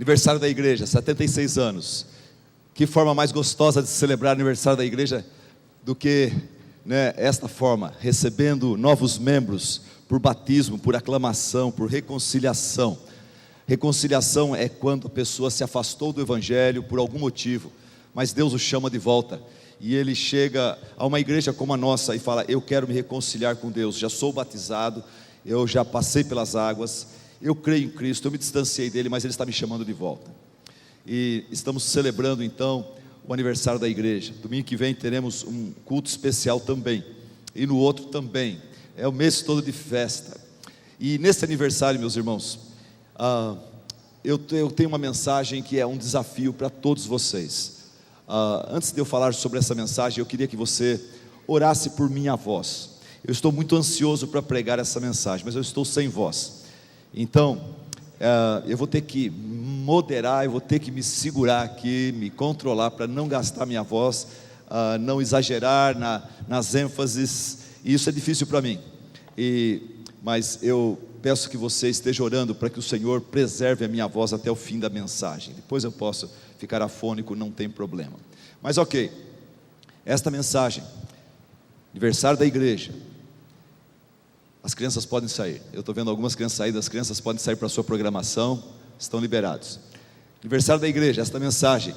Aniversário da igreja, 76 anos. Que forma mais gostosa de celebrar o aniversário da igreja do que, né, esta forma, recebendo novos membros por batismo, por aclamação, por reconciliação. Reconciliação é quando a pessoa se afastou do evangelho por algum motivo, mas Deus o chama de volta. E ele chega a uma igreja como a nossa e fala: eu quero me reconciliar com Deus, já sou batizado, eu já passei pelas águas, eu creio em Cristo, eu me distanciei dele, mas ele está me chamando de volta. E estamos celebrando então o aniversário da igreja. Domingo que vem teremos um culto especial também, e no outro também. É o mês todo de festa. E nesse aniversário, meus irmãos, eu tenho uma mensagem que é um desafio para todos vocês. Antes de eu falar sobre essa mensagem, eu queria que você orasse por minha voz. Eu estou muito ansioso para pregar essa mensagem, mas eu estou sem voz. Então, eu vou ter que moderar, eu vou ter que me segurar aqui, me controlar para não gastar minha voz, não exagerar nas ênfases. E isso é difícil para mim. Mas eu peço que você esteja orando para que o Senhor preserve a minha voz até o fim da mensagem. Depois eu posso ficar afônico, não tem problema. Mas ok, esta mensagem, aniversário da igreja. As crianças podem sair. Eu estou vendo algumas crianças sair. As crianças podem sair para a sua programação. Estão liberados. Aniversário da igreja. Esta mensagem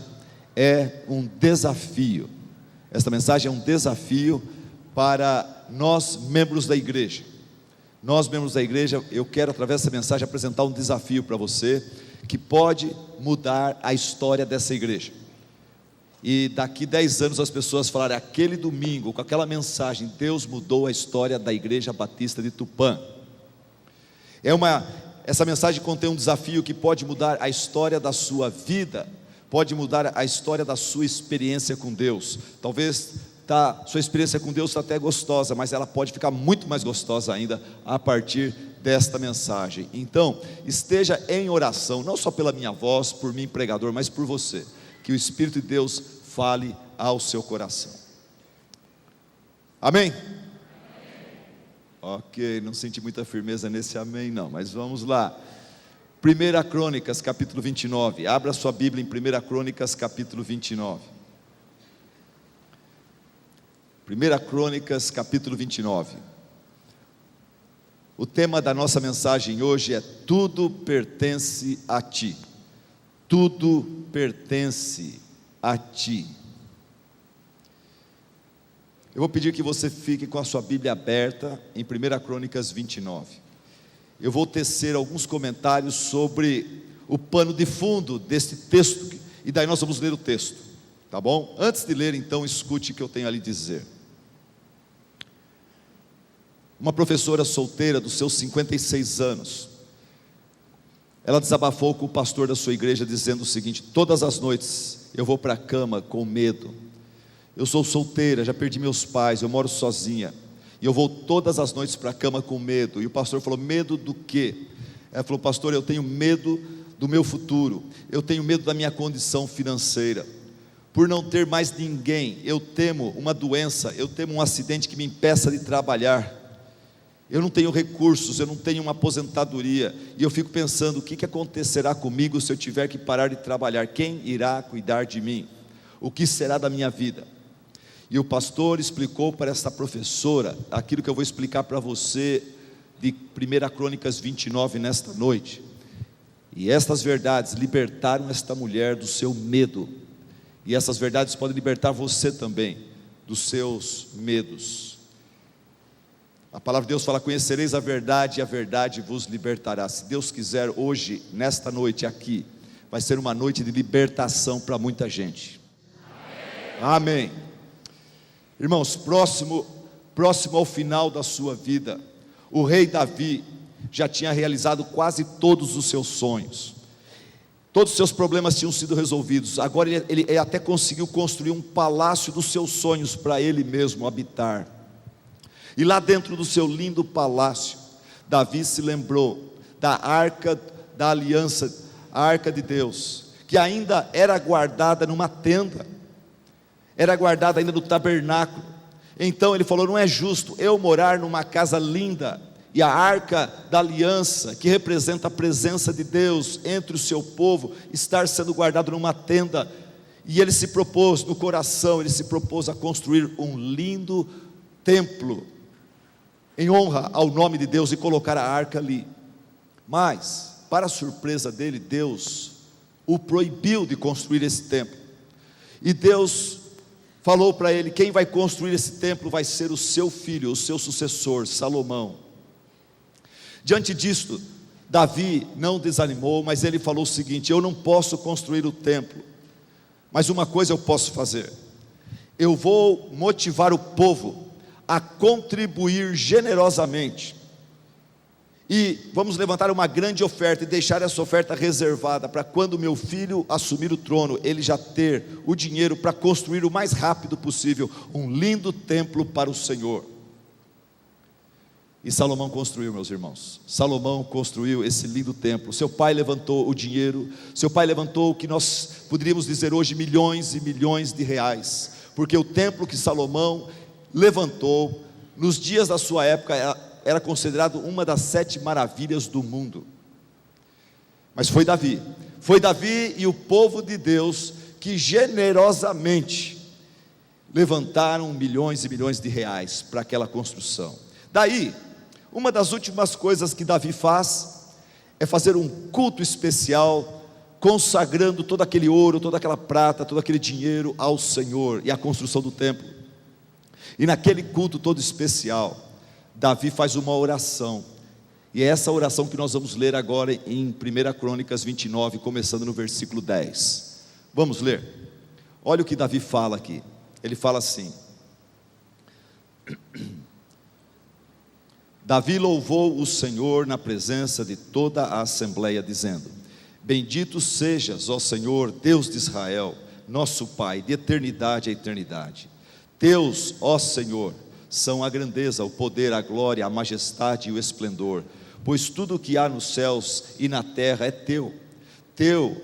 é um desafio. Esta mensagem é um desafio para nós, membros da igreja. Nós, membros da igreja, eu quero através dessa mensagem apresentar um desafio para você, que pode mudar a história dessa igreja. e daqui 10 anos as pessoas falarem: aquele domingo, com aquela mensagem, Deus mudou a história da Igreja Batista de Tupã. Essa mensagem contém um desafio que pode mudar a história da sua vida, pode mudar a história da sua experiência com Deus. Talvez sua experiência com Deus está até gostosa, mas ela pode ficar muito mais gostosa ainda a partir desta mensagem. Então, esteja em oração, não só pela minha voz, por mim pregador, mas por você, que o Espírito de Deus fale ao seu coração. Amém? Ok, não senti muita firmeza nesse amém não, mas vamos lá. 1 Crônicas capítulo 29, abra sua Bíblia em 1 Crônicas capítulo 29. 1 Crônicas capítulo 29. O tema da nossa mensagem hoje é: tudo pertence a ti. Tudo pertence a ti. Eu vou pedir que você fique com a sua Bíblia aberta em 1 Crônicas 29. Eu vou tecer alguns comentários sobre o pano de fundo deste texto, e daí nós vamos ler o texto, tá bom? Antes de ler, então, escute o que eu tenho a lhe dizer. Uma professora solteira dos seus 56 anos, ela desabafou com o pastor da sua igreja dizendo o seguinte: todas as noites eu vou para a cama com medo. Eu sou solteira, já perdi meus pais, eu moro sozinha, e eu vou todas as noites para a cama com medo. E o pastor falou: medo do quê? Ela falou: pastor, eu tenho medo do meu futuro, eu tenho medo da minha condição financeira, por não ter mais ninguém, eu temo uma doença, eu temo um acidente que me impeça de trabalhar, eu não tenho recursos, eu não tenho uma aposentadoria, e eu fico pensando: o que acontecerá comigo se eu tiver que parar de trabalhar? Quem irá cuidar de mim? O que será da minha vida? E o pastor explicou para essa professora aquilo que eu vou explicar para você de 1 Crônicas 29 nesta noite. E estas verdades libertaram esta mulher do seu medo, e essas verdades podem libertar você também dos seus medos. A palavra de Deus fala: conhecereis a verdade e a verdade vos libertará. Se Deus quiser, hoje, nesta noite aqui, vai ser uma noite de libertação para muita gente. Amém. Irmãos, próximo ao final da sua vida, o rei Davi já tinha realizado quase todos os seus sonhos, todos os seus problemas tinham sido resolvidos. Agora ele até conseguiu construir um palácio dos seus sonhos para ele mesmo habitar. E lá dentro do seu lindo palácio, Davi se lembrou da arca da aliança, a arca de Deus, que ainda era guardada numa tenda, era guardada ainda no tabernáculo. Então ele falou: não é justo eu morar numa casa linda, e a arca da aliança, que representa a presença de Deus entre o seu povo, estar sendo guardado numa tenda. E ele se propôs, no coração, ele se propôs a construir um lindo templo, em honra ao nome de Deus, e colocar a arca ali. Mas, para a surpresa dele, Deus o proibiu de construir esse templo. E Deus falou para ele: quem vai construir esse templo vai ser o seu filho, o seu sucessor, Salomão. Diante disto, Davi não desanimou, mas ele falou o seguinte: eu não posso construir o templo, mas uma coisa eu posso fazer: eu vou motivar o povo a contribuir generosamente, e vamos levantar uma grande oferta e deixar essa oferta reservada para quando meu filho assumir o trono, ele já ter o dinheiro para construir o mais rápido possível um lindo templo para o Senhor. E Salomão construiu, meus irmãos, Salomão construiu esse lindo templo. Seu pai levantou o dinheiro, seu pai levantou o que nós poderíamos dizer hoje milhões e milhões de reais, porque o templo que Salomão levantou, nos dias da sua época, era considerado uma das 7 maravilhas do mundo. Mas foi Davi e o povo de Deus que generosamente levantaram milhões e milhões de reais para aquela construção. Daí, uma das últimas coisas que Davi faz é fazer um culto especial, consagrando todo aquele ouro, toda aquela prata, todo aquele dinheiro ao Senhor e à construção do templo. E naquele culto todo especial, Davi faz uma oração, e é essa oração que nós vamos ler agora em 1 Crônicas 29, começando no versículo 10. Vamos ler, Olha o que Davi fala aqui. Ele fala assim: Davi louvou o Senhor na presença de toda a assembleia, dizendo: bendito sejas, ó Senhor, Deus de Israel, nosso Pai, de eternidade a eternidade. Teus, ó Senhor, são a grandeza, o poder, a glória, a majestade e o esplendor, pois tudo o que há nos céus e na terra é teu. Teu,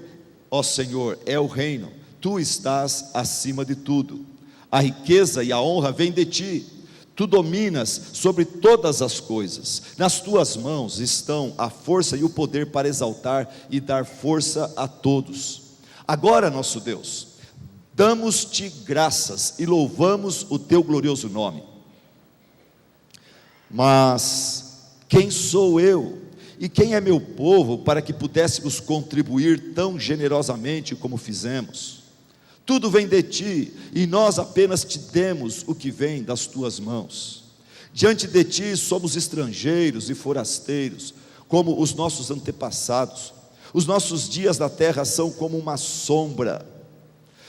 ó Senhor, é o reino, tu estás acima de tudo. A riqueza e a honra vêm de ti, tu dominas sobre todas as coisas. Nas tuas mãos estão a força e o poder para exaltar e dar força a todos. Agora, nosso Deus, damos-te graças e louvamos o teu glorioso nome. Mas quem sou eu e quem é meu povo para que pudéssemos contribuir tão generosamente como fizemos? Tudo vem de ti, e nós apenas te demos o que vem das tuas mãos. Diante de ti somos estrangeiros e forasteiros, como os nossos antepassados. Os nossos dias na terra são como uma sombra,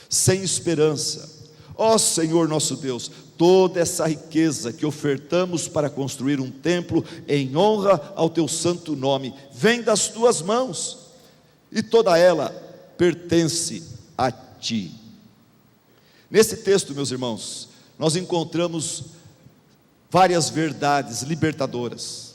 sem esperança. Ó Senhor nosso Deus, toda essa riqueza que ofertamos para construir um templo em honra ao teu santo nome, vem das tuas mãos, e toda ela pertence a ti. Nesse texto, meus irmãos, nós encontramos várias verdades libertadoras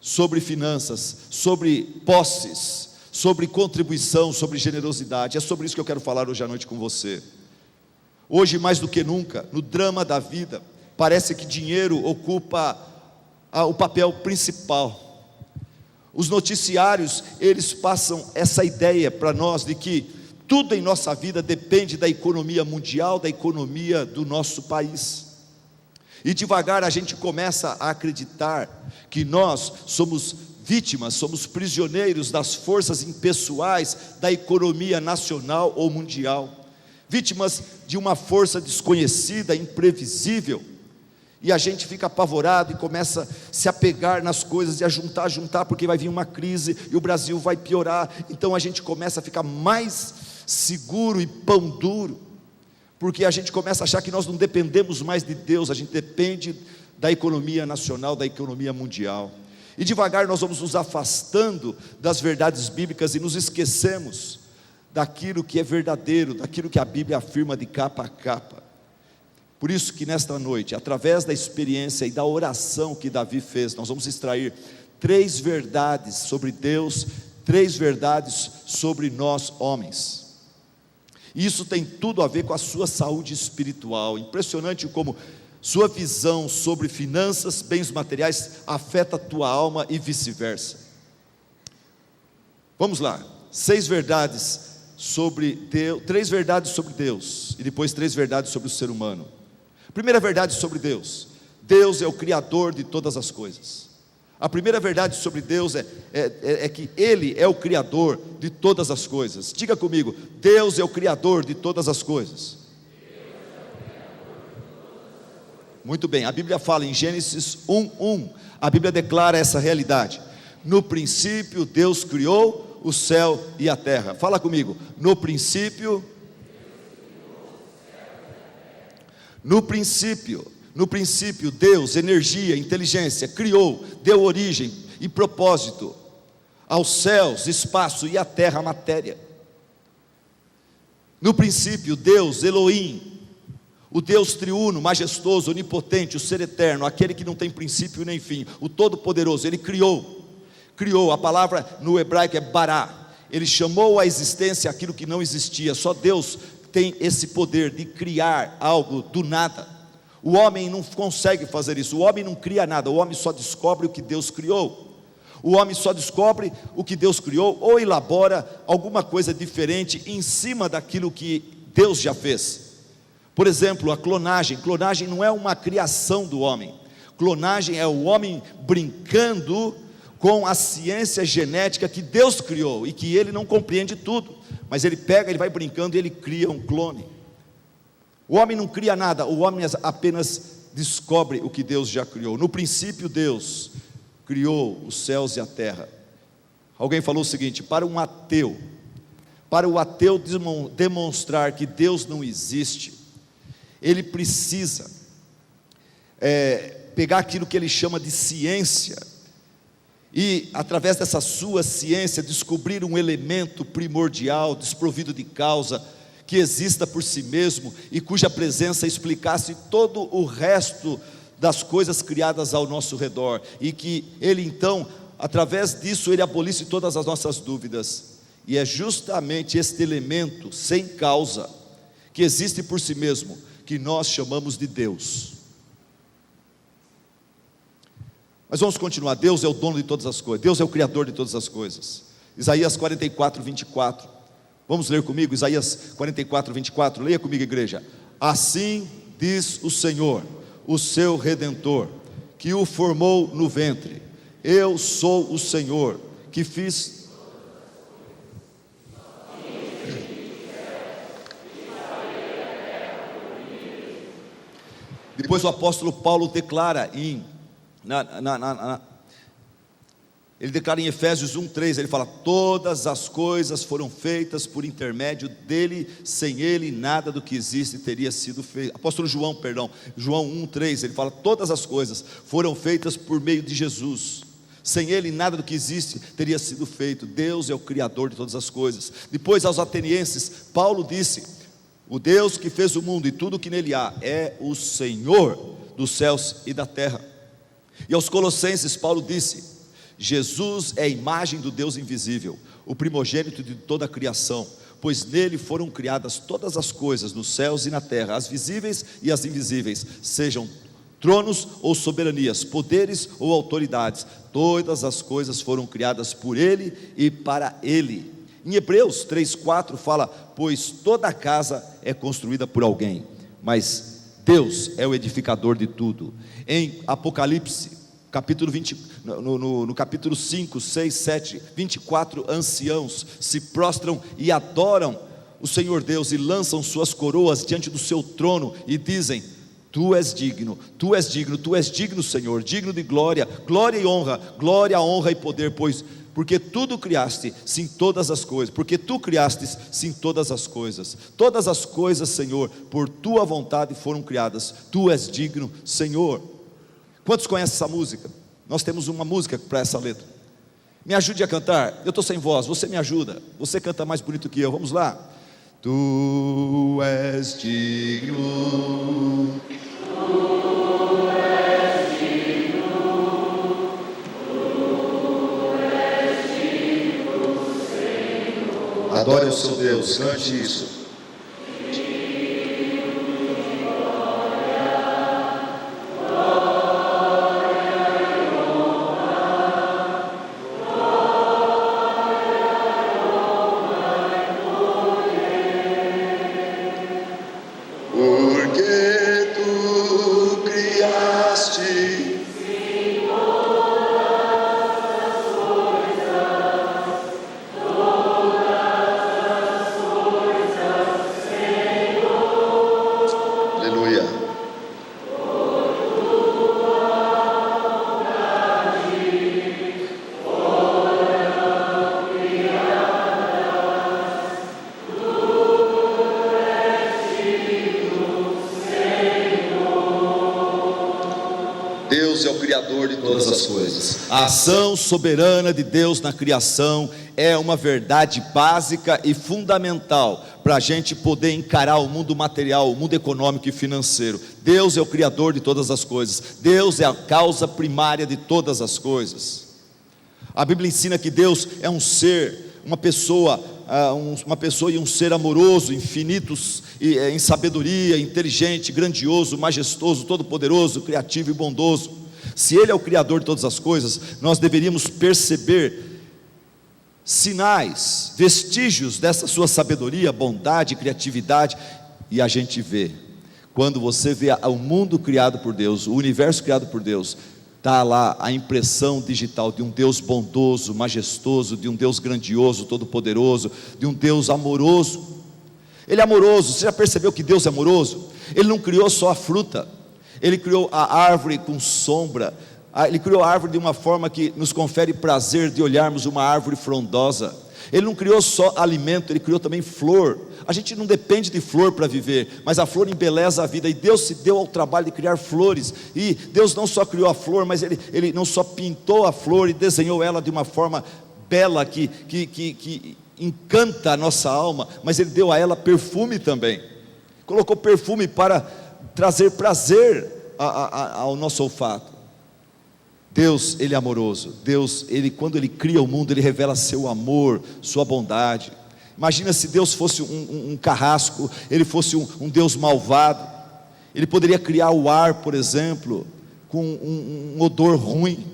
sobre finanças, sobre posses, sobre contribuição, sobre generosidade. É sobre isso que eu quero falar hoje à noite com você. Hoje, mais do que nunca, no drama da vida, parece que dinheiro ocupa o papel principal. Os noticiários, eles passam essa ideia para nós de que tudo em nossa vida depende da economia mundial, da economia do nosso país. E devagar a gente começa a acreditar que nós somos vítimas, somos prisioneiros das forças impessoais da economia nacional ou mundial, vítimas de uma força desconhecida, imprevisível, e a gente fica apavorado e começa a se apegar nas coisas e a juntar, porque vai vir uma crise e o Brasil vai piorar. Então a gente começa a ficar mais seguro e pão duro, porque a gente começa a achar que nós não dependemos mais de Deus, a gente depende da economia nacional, da economia mundial, e devagar nós vamos nos afastando das verdades bíblicas e nos esquecemos daquilo que é verdadeiro, daquilo que a Bíblia afirma de capa a capa. Por isso que nesta noite, através da experiência e da oração que Davi fez, nós vamos extrair 3 verdades sobre Deus, 3 verdades sobre nós homens. E isso tem tudo a ver com a sua saúde espiritual. Impressionante como sua visão sobre finanças, bens materiais, afeta a tua alma e vice-versa. Vamos lá, 6 verdades sobre Deus, 3 verdades sobre Deus, e depois 3 verdades sobre o ser humano. Primeira verdade sobre Deus: Deus é o Criador de todas as coisas. A primeira verdade sobre Deus é que Ele é o Criador de todas as coisas. Diga comigo: Deus é o Criador de todas as coisas. Muito bem, a Bíblia fala em Gênesis 1:1, a Bíblia declara essa realidade: no princípio Deus criou o céu e a terra. Fala comigo: no princípio Deus, energia, inteligência, criou, deu origem e propósito aos céus, espaço, e à terra, matéria. No princípio Deus, Elohim, o Deus triuno, majestoso, onipotente, o ser eterno, aquele que não tem princípio nem fim, o todo-poderoso, Ele criou, a palavra no hebraico é bará, Ele chamou à existência aquilo que não existia. Só Deus tem esse poder de criar algo do nada. O homem não consegue fazer isso, o homem não cria nada, o homem só descobre o que Deus criou. O homem só descobre o que Deus criou, ou elabora alguma coisa diferente em cima daquilo que Deus já fez. Por exemplo, a clonagem não é uma criação do homem, clonagem é o homem brincando com a ciência genética que Deus criou, e que ele não compreende tudo, mas ele pega, ele vai brincando e ele cria um clone. O homem não cria nada, o homem apenas descobre o que Deus já criou. No princípio Deus criou os céus e a terra. Alguém falou o seguinte: para um ateu para o ateu demonstrar que Deus não existe, ele precisa pegar aquilo que ele chama de ciência, e através dessa sua ciência descobrir um elemento primordial, desprovido de causa, que exista por si mesmo e cuja presença explicasse todo o resto das coisas criadas ao nosso redor, e que ele então, através disso, ele abolisse todas as nossas dúvidas. E é justamente este elemento sem causa, que existe por si mesmo, que nós chamamos de Deus. Mas vamos continuar. Deus é o dono de todas as coisas, Deus é o criador de todas as coisas. Isaías 44, 24, vamos ler comigo, Isaías 44, 24, leia comigo, igreja. Assim diz o Senhor, o seu Redentor, que o formou no ventre: eu sou o Senhor, que fiz... Depois o apóstolo Paulo declara ele declara em Efésios 1:3, ele fala: todas as coisas foram feitas por intermédio dele, sem ele nada do que existe teria sido feito. Apóstolo João 1:3, ele fala: todas as coisas foram feitas por meio de Jesus, sem ele nada do que existe teria sido feito. Deus é o criador de todas as coisas. Depois aos atenienses, Paulo disse: o Deus que fez o mundo e tudo que nele há é o Senhor dos céus e da terra. E aos colossenses, Paulo disse: Jesus é a imagem do Deus invisível, o primogênito de toda a criação, pois nele foram criadas todas as coisas nos céus e na terra, as visíveis e as invisíveis, sejam tronos ou soberanias, poderes ou autoridades, todas as coisas foram criadas por ele e para ele. Em Hebreus 3:4 fala: pois toda casa é construída por alguém, mas Deus é o edificador de tudo. Em Apocalipse, capítulo 20, no capítulo 5, 6, 7, 24 anciãos se prostram e adoram o Senhor Deus e lançam suas coroas diante do seu trono e dizem: tu és digno, tu és digno, tu és digno, Senhor, digno de glória, glória e honra, glória, honra e poder, porque tudo criaste, sim, todas as coisas, porque tu criastes, sim, todas as coisas, Senhor, por tua vontade foram criadas, tu és digno, Senhor. Quantos conhecem essa música? Nós temos uma música para essa letra. Me ajude a cantar, eu estou sem voz, você me ajuda, você canta mais bonito que eu, vamos lá. Tu és digno, adore o seu Deus, cante isso. Porque tu criaste Deus é o criador de todas as coisas. A ação soberana de Deus na criação é uma verdade básica e fundamental para a gente poder encarar o mundo material, o mundo econômico e financeiro. Deus é o criador de todas as coisas, Deus é a causa primária de todas as coisas. A Bíblia ensina que Deus é um ser, uma pessoa e um ser amoroso, infinitos em sabedoria, inteligente, grandioso, majestoso, todo-poderoso, criativo e bondoso. Se Ele é o criador de todas as coisas, nós deveríamos perceber sinais, vestígios dessa sua sabedoria, bondade, criatividade. E a gente vê, quando você vê o mundo criado por Deus, o universo criado por Deus, está lá a impressão digital de um Deus bondoso, majestoso, de um Deus grandioso, todo-poderoso, de um Deus amoroso. Ele é amoroso. Você já percebeu que Deus é amoroso? Ele não criou só a fruta, Ele criou a árvore com sombra, Ele criou a árvore de uma forma que nos confere prazer de olharmos uma árvore frondosa. Ele não criou só alimento, Ele criou também flor. A gente não depende de flor para viver, mas a flor embeleza a vida, e Deus se deu ao trabalho de criar flores. E Deus não só criou a flor, mas Ele não só pintou a flor e desenhou ela de uma forma bela, que encanta a nossa alma, mas Ele deu a ela perfume também. Colocou perfume para trazer prazer ao nosso olfato. Deus, Ele é amoroso. Deus, quando Ele cria o mundo, Ele revela seu amor, sua bondade. Imagina se Deus fosse um carrasco, Ele fosse um Deus malvado. Ele poderia criar o ar, por exemplo, com um odor ruim,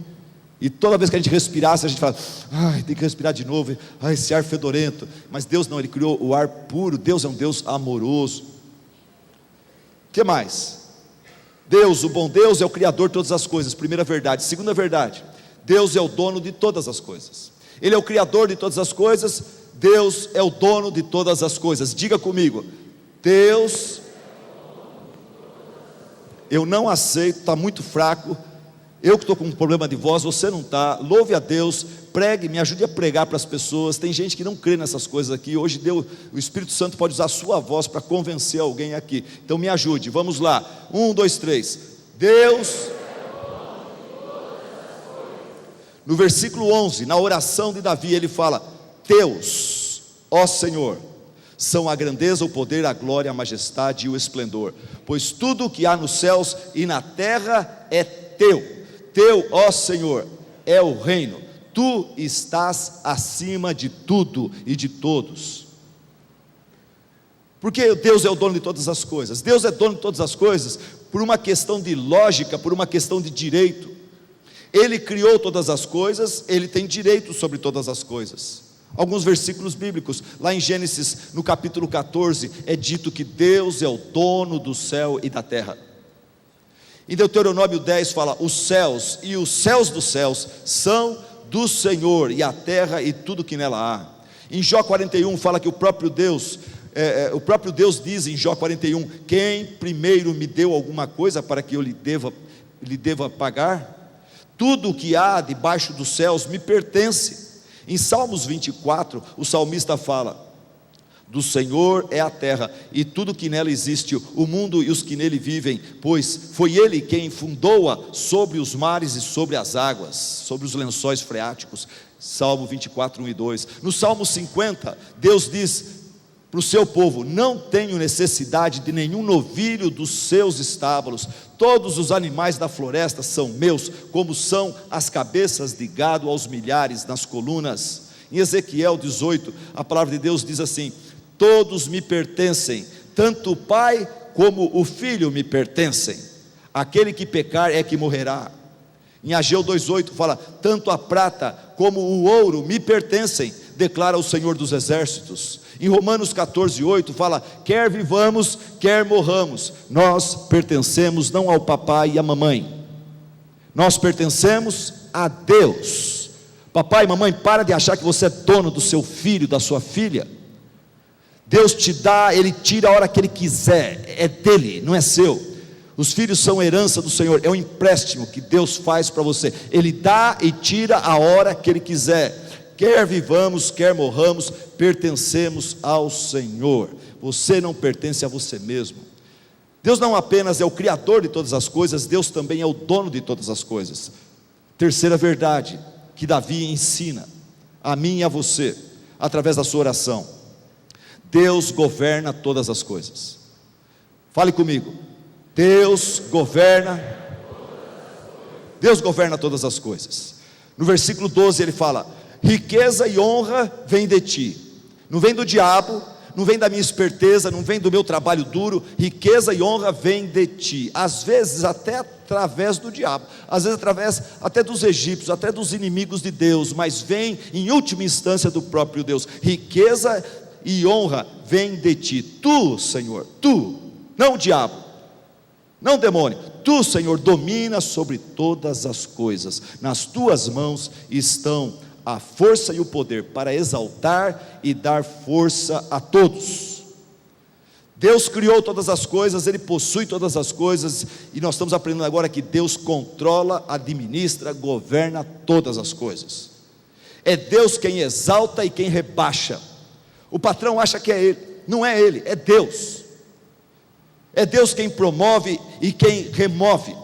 e toda vez que a gente respirasse, a gente fala, ai, tem que respirar de novo, ai, esse ar fedorento. Mas Deus não, Ele criou o ar puro. Deus é um Deus amoroso. O que mais? Deus, o bom Deus, é o Criador de todas as coisas, primeira verdade. Segunda verdade, Deus é o dono de todas as coisas. Ele é o Criador de todas as coisas, Deus é o dono de todas as coisas. Diga comigo, Deus, eu não aceito, está muito fraco, eu que estou com um problema de voz, você não está. Louve a Deus, pregue, me ajude a pregar para as pessoas. Tem gente que não crê nessas coisas aqui. Hoje o Espírito Santo pode usar a sua voz para convencer alguém aqui. Então me ajude, vamos lá, 1, 2, 3, Deus. No versículo 11, na oração de Davi, ele fala, Teus, ó Senhor, são a grandeza, o poder, a glória, a majestade e o esplendor, pois tudo o que há nos céus e na terra é Teu. Teu, ó Senhor, é o reino. Tu estás acima de tudo e de todos. Porque Deus é o dono de todas as coisas. Deus é dono de todas as coisas por uma questão de lógica, por uma questão de direito. Ele criou todas as coisas, Ele tem direito sobre todas as coisas. Alguns versículos bíblicos, lá em Gênesis, no capítulo 14, é dito que Deus é o dono do céu e da terra. Em Deuteronômio 10 fala, os céus e os céus dos céus são do Senhor, e a terra e tudo que nela há. Em Jó 41 fala que o próprio Deus diz em Jó 41, quem primeiro me deu alguma coisa para que eu lhe deva pagar? Tudo o que há debaixo dos céus me pertence. Em Salmos 24, o salmista fala, do Senhor é a terra e tudo que nela existe, o mundo e os que nele vivem, pois foi Ele quem fundou-a sobre os mares e sobre as águas, sobre os lençóis freáticos. Salmo 24, 1 e 2. No Salmo 50, Deus diz para o seu povo, não tenho necessidade de nenhum novilho dos seus estábulos, todos os animais da floresta são meus, como são as cabeças de gado aos milhares nas colunas. Em Ezequiel 18, a palavra de Deus diz assim, todos me pertencem, tanto o pai como o filho me pertencem, aquele que pecar é que morrerá. Em Ageu 2,8 fala, tanto a prata como o ouro me pertencem, declara o Senhor dos exércitos. Em Romanos 14,8 fala, quer vivamos, quer morramos, nós pertencemos não ao papai e à mamãe, nós pertencemos a Deus. Papai e mamãe, para de achar que você é dono do seu filho, da sua filha. Deus te dá, Ele tira a hora que Ele quiser, é dele, não é seu. Os filhos são herança do Senhor, é um empréstimo que Deus faz para você. Ele dá e tira a hora que Ele quiser. Quer vivamos, quer morramos, pertencemos ao Senhor. Você não pertence a você mesmo. Deus não apenas é o Criador de todas as coisas, Deus também é o dono de todas as coisas. Terceira verdade que Davi ensina a mim e a você, através da sua oração: Deus governa todas as coisas. Fale comigo. Deus governa todas as coisas. No versículo 12 ele fala, riqueza e honra vem de ti. Não vem do diabo, não vem da minha esperteza, não vem do meu trabalho duro. Riqueza e honra vem de ti. Às vezes até através do diabo, às vezes através até dos egípcios, até dos inimigos de Deus, mas vem em última instância do próprio Deus. Riqueza e honra vem de ti. Tu, Senhor, tu, não o diabo, não o demônio, tu, Senhor, domina sobre todas as coisas. Nas tuas mãos estão a força e o poder para exaltar e dar força a todos. Deus criou todas as coisas, Ele possui todas as coisas, e nós estamos aprendendo agora que Deus controla, administra, governa todas as coisas. É Deus quem exalta e quem rebaixa. O patrão acha que é ele, não é ele, é Deus. É Deus quem promove e quem remove.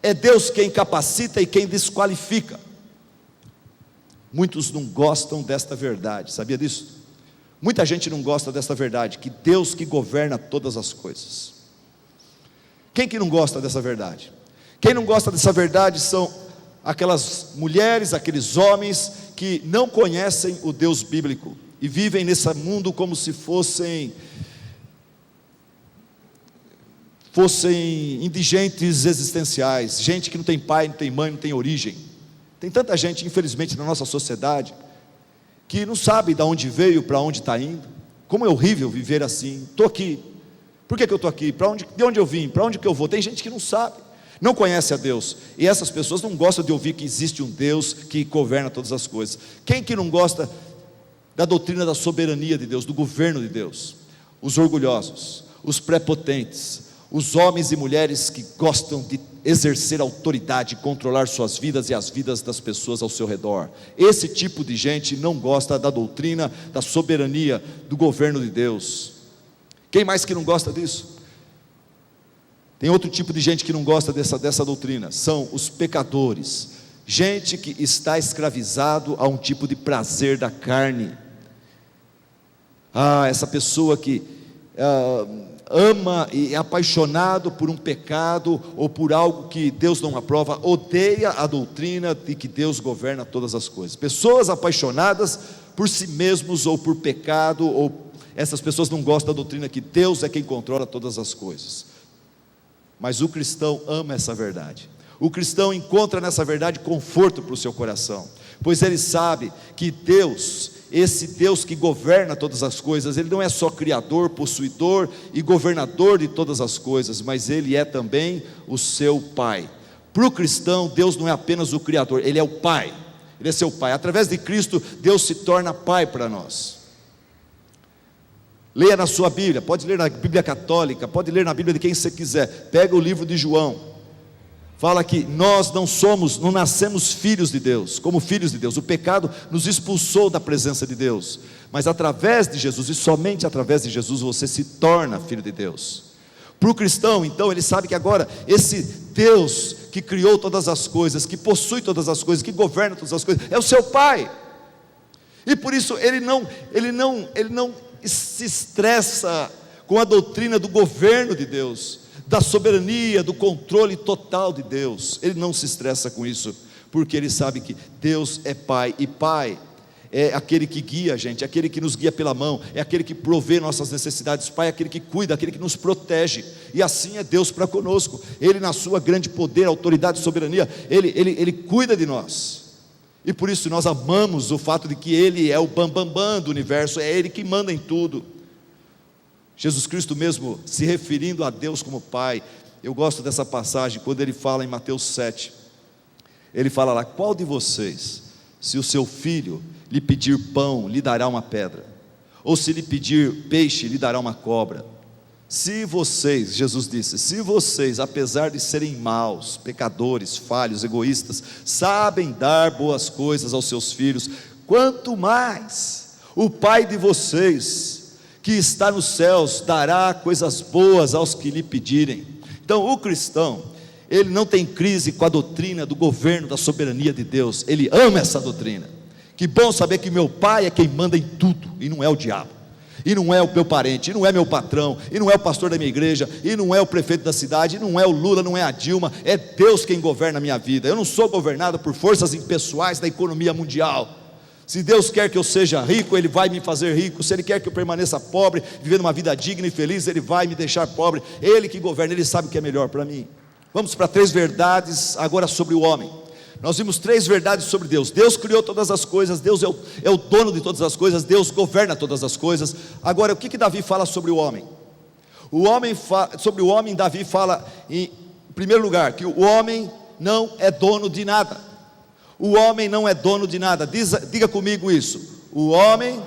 É Deus quem capacita e quem desqualifica. Muitos não gostam desta verdade, sabia disso? Muita gente não gosta desta verdade, que Deus que governa todas as coisas. Quem que não gosta dessa verdade? Quem não gosta dessa verdade são aquelas mulheres, aqueles homens que não conhecem o Deus bíblico e vivem nesse mundo como se fossem indigentes existenciais, gente que não tem pai, não tem mãe, não tem origem. Tem tanta gente, infelizmente, na nossa sociedade, que não sabe de onde veio, para onde está indo. Como é horrível viver assim. Estou aqui, por que eu estou aqui? De onde eu vim? Para onde que eu vou? Tem gente que não sabe, não conhece a Deus, e essas pessoas não gostam de ouvir que existe um Deus que governa todas as coisas. Quem que não gosta da doutrina da soberania de Deus, do governo de Deus? Os orgulhosos, os prepotentes, os homens e mulheres que gostam de exercer autoridade, controlar suas vidas e as vidas das pessoas ao seu redor. Esse tipo de gente não gosta da doutrina da soberania, do governo de Deus. Quem mais que não gosta disso? Tem outro tipo de gente que não gosta dessa doutrina, são os pecadores, gente que está escravizado a um tipo de prazer da carne. Essa pessoa que ama e é apaixonado por um pecado ou por algo que Deus não aprova, odeia a doutrina de que Deus governa todas as coisas. Pessoas apaixonadas por si mesmos ou por pecado, ou essas pessoas não gostam da doutrina que Deus é quem controla todas as coisas. Mas o cristão ama essa verdade. O cristão encontra nessa verdade conforto para o seu coração, pois ele sabe que Deus, esse Deus que governa todas as coisas, Ele não é só criador, possuidor e governador de todas as coisas, mas Ele é também o seu Pai. Para o cristão, Deus não é apenas o criador, Ele é o Pai, Ele é seu Pai. Através de Cristo, Deus se torna Pai para nós. Leia na sua Bíblia, pode ler na Bíblia católica, pode ler na Bíblia de quem você quiser. Pega o livro de João, fala que nós não nascemos filhos de Deus, como filhos de Deus. O pecado nos expulsou da presença de Deus, mas através de Jesus, e somente através de Jesus, você se torna filho de Deus. Para o cristão, então, ele sabe que agora, esse Deus que criou todas as coisas, que possui todas as coisas, que governa todas as coisas, é o seu Pai, e por isso ele não se estressa com a doutrina do governo de Deus, da soberania, do controle total de Deus. Ele não se estressa com isso, porque ele sabe que Deus é Pai, e Pai é aquele que guia a gente, é aquele que nos guia pela mão, é aquele que provê nossas necessidades. Pai é aquele que cuida, aquele que nos protege, e assim é Deus para conosco. Ele, na sua grande poder, autoridade e soberania, Ele cuida de nós, e por isso nós amamos o fato de que Ele é o bambambam do universo, é Ele que manda em tudo. Jesus Cristo mesmo, se referindo a Deus como Pai, eu gosto dessa passagem, quando Ele fala em Mateus 7, Ele fala lá: qual de vocês, se o seu filho lhe pedir pão, lhe dará uma pedra? Ou se lhe pedir peixe, lhe dará uma cobra? Se vocês, Jesus disse, se vocês, apesar de serem maus, pecadores, falhos, egoístas, sabem dar boas coisas aos seus filhos, quanto mais o Pai de vocês, que está nos céus, dará coisas boas aos que lhe pedirem. Então o cristão, ele não tem crise com a doutrina do governo, da soberania de Deus, ele ama essa doutrina. Que bom saber que meu Pai é quem manda em tudo, e não é o diabo, e não é o meu parente, e não é meu patrão, e não é o pastor da minha igreja, e não é o prefeito da cidade, e não é o Lula, não é a Dilma, é Deus quem governa a minha vida. Eu não sou governado por forças impessoais da economia mundial. Se Deus quer que eu seja rico, Ele vai me fazer rico. Se Ele quer que eu permaneça pobre, vivendo uma vida digna e feliz, Ele vai me deixar pobre. Ele que governa, Ele sabe o que é melhor para mim. Vamos para 3 verdades agora sobre o homem. Nós vimos 3 verdades sobre Deus. Deus criou todas as coisas, Deus é o dono de todas as coisas, Deus governa todas as coisas. Agora, o que Davi fala sobre o homem? Sobre o homem, Davi fala, em primeiro lugar, que o homem não é dono de nada. O homem não é dono de nada. Diga comigo isso. O homem...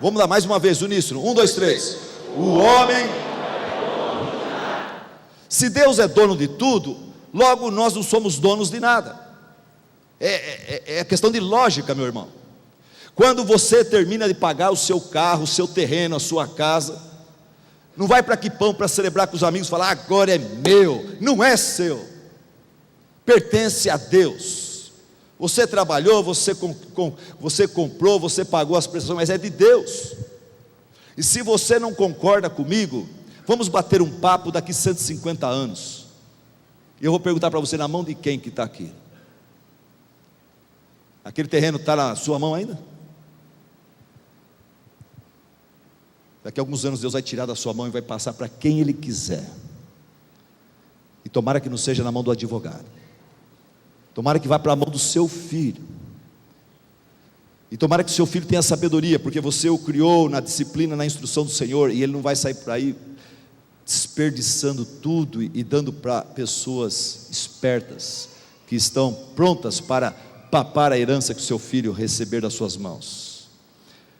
Vamos lá, mais uma vez, uníssono. 1, 2, 3. O homem... Se Deus é dono de tudo, logo nós não somos donos de nada. É questão de lógica, meu irmão. Quando você termina de pagar o seu carro, o seu terreno, a sua casa, não vai para Quipão para celebrar com os amigos, falar agora é meu. Não é seu, pertence a Deus. Você trabalhou, você comprou, você pagou as prestações, mas é de Deus. E se você não concorda comigo, vamos bater um papo daqui 150 anos. E eu vou perguntar para você, na mão de quem que está aqui? Aquele terreno está na sua mão ainda? Daqui a alguns anos Deus vai tirar da sua mão e vai passar para quem Ele quiser. E tomara que não seja na mão do advogado. Tomara que vá para a mão do seu filho. E tomara que seu filho tenha sabedoria, porque você o criou na disciplina, na instrução do Senhor, e ele não vai sair por aí desperdiçando tudo e dando para pessoas espertas, que estão prontas para papar a herança que o seu filho receber das suas mãos.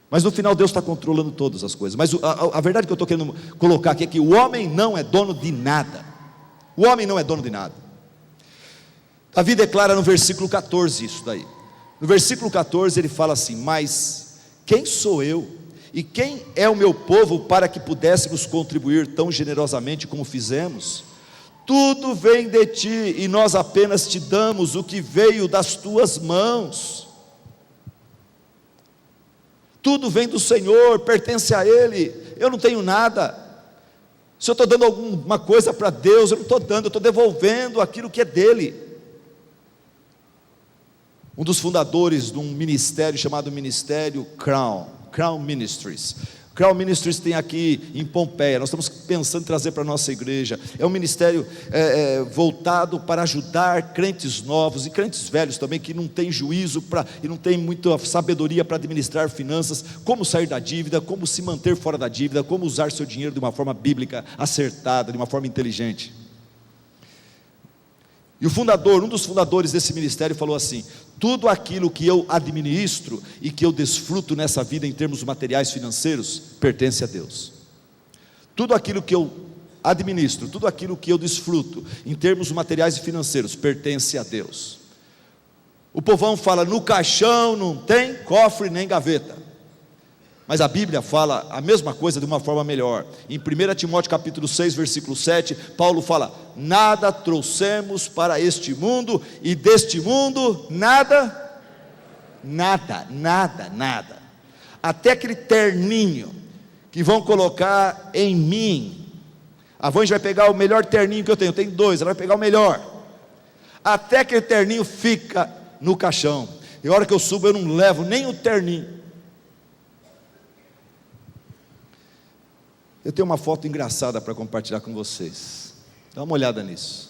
Mas no final Deus está controlando todas as coisas. Mas a verdade que eu estou querendo colocar aqui é que o homem não é dono de nada. O homem não é dono de nada. Davi declara no versículo 14 isso daí. No versículo 14 ele fala assim: mas quem sou eu e quem é o meu povo para que pudéssemos contribuir tão generosamente como fizemos? Tudo vem de ti e nós apenas te damos o que veio das tuas mãos. Tudo vem do Senhor, pertence a Ele. Eu não tenho nada. Se eu estou dando alguma coisa para Deus, eu não estou dando, eu estou devolvendo aquilo que é dele. Um dos fundadores de um ministério chamado Ministério Crown Ministries. Crown Ministries tem aqui em Pompeia. Nós estamos pensando em trazer para a nossa igreja. É um ministério voltado para ajudar crentes novos e crentes velhos também, que não tem juízo e não tem muita sabedoria para administrar finanças, como sair da dívida, como se manter fora da dívida, como usar seu dinheiro de uma forma bíblica, acertada, de uma forma inteligente. E um dos fundadores desse ministério falou assim: tudo aquilo que eu administro e que eu desfruto nessa vida em termos materiais financeiros, pertence a Deus. Tudo aquilo que eu administro, tudo aquilo que eu desfruto em termos materiais e financeiros, pertence a Deus. O povão fala: no caixão não tem cofre nem gaveta. Mas a Bíblia fala a mesma coisa de uma forma melhor. Em 1 Timóteo capítulo 6, versículo 7, Paulo fala: nada trouxemos para este mundo, e deste mundo nada, até aquele terninho que vão colocar em mim. A Vânia vai pegar o melhor terninho que eu tenho 2, ela vai pegar o melhor. Até aquele terninho fica no caixão, e a hora que eu subo eu não levo nem o terninho. Eu tenho uma foto engraçada para compartilhar com vocês. Dá uma olhada nisso.